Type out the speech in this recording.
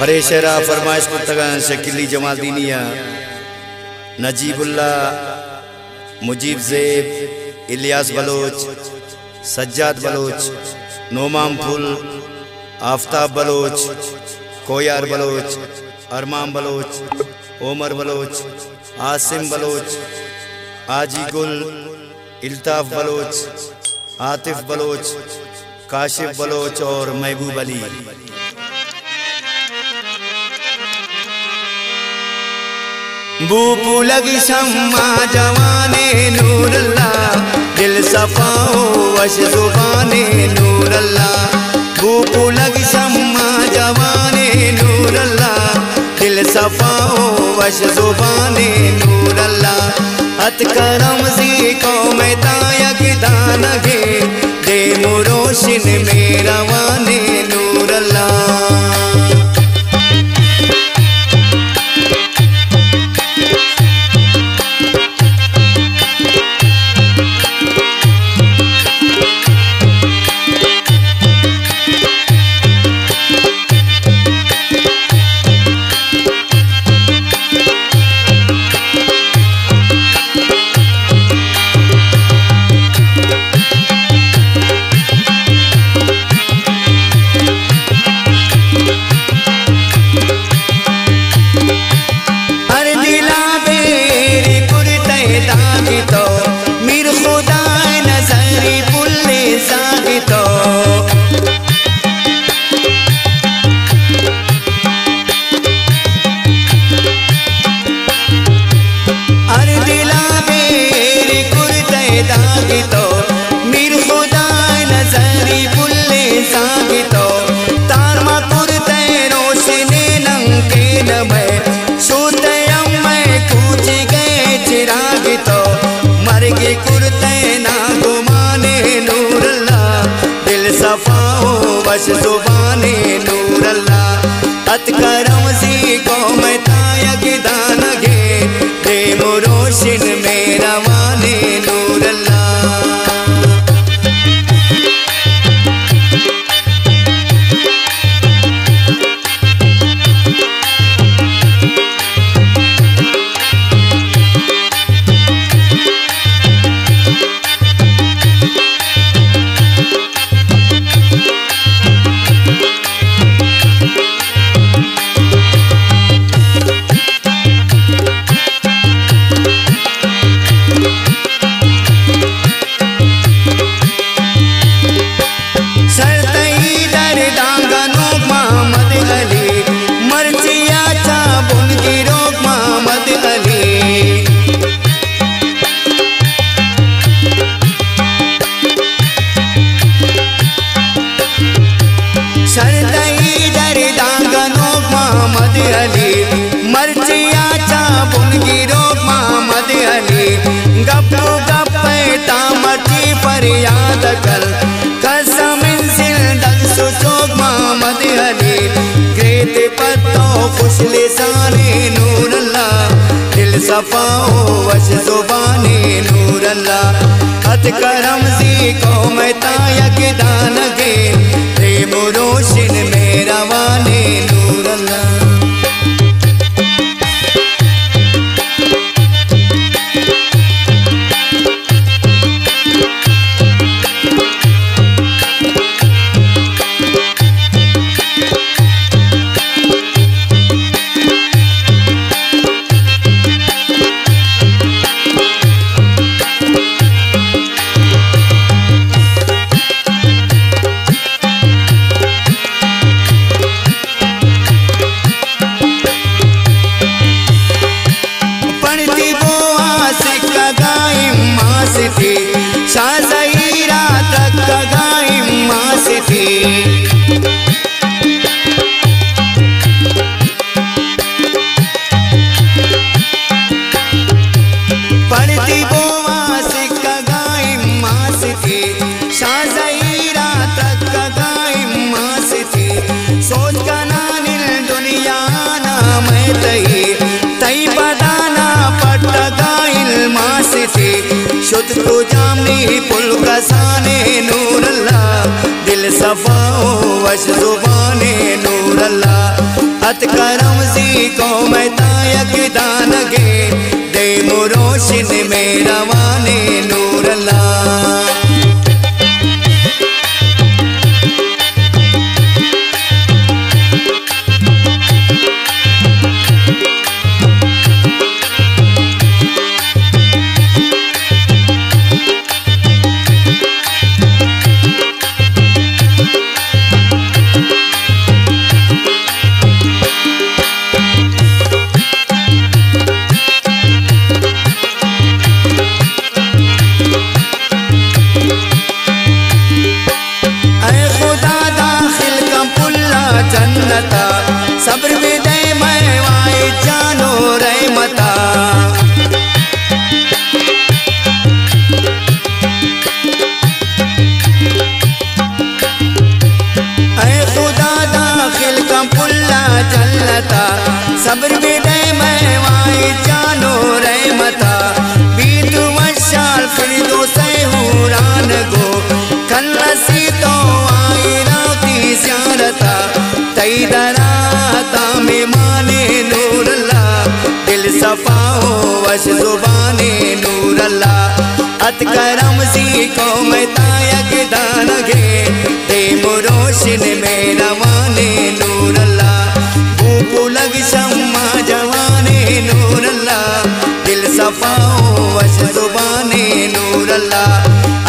फरेशरा फरमाइश पुतगन शकीली जमालदीनिया नजीबुल्ला मुजीब ज़ेब इलियास बलोच सज्जाद बलोच नोमाम फुल आफ्ताब बलोच कोयार बलोच अरमान बलोच ओमर बलोच आसिम बलोच आजी गुल इल्ताफ बलोच आतिफ बलोच काशिफ बलोच और महबूब अली। बूपू लगी शम्मा जवाने नूरल्ला दिल सफाओ वश जुबाने नूरल्ला। बूपू लगी शम्मा जवाने नूरल्ला दिल सफाओ वश जुबाने नूरल्ला। हत करम सी कौम तायक दानगे दे मुरोशिन मेरा वाने नूरल्ला। वश जुबाने नूरल्ला। हत करम सी कौम तायक दानगे दे मुरोशिन मेरा वाने नूरल्ला। याद कल कसम जिंदग सुचोग मोहम्मद अली ग्रेत पत्तो खुश लिसाने नूरल्ला दिल सफाओ वश जुबाने नूरल्ला। हत करम सी कौम तायक दानगे दे मुरोशिन मेरा वाने नूरल्ला। शुद्ध को जामनी पुल कसाने नूरल्ला दिल सफाओ वश जुबाने नूरल्ला। अत करम सी को मैं तायक दान गे दे मुरोशिन में रवाने नूर अल्लाह। सब्र में दे मैं वाए जानो रहमता। ऐ खुदा दाखिल का पुल्ला जन्नता सब्र में दे मैं वाए जानो रहमता। बीत वशाल फिर दो सहूरान गो कन्नसी तो आई राती स्यारता तई दराता में माने नूर अल्लाह दिल सफाओ वश जुबाने नूर अल्लाह। अत करम सी को मैं तायक दान गे दे मुरोशिन में रवाने नूर अल्लाह। भूख लग शम्मा जवाने नूर अल्लाह दिल सफाओ वश जुबाने नूर अल्लाह।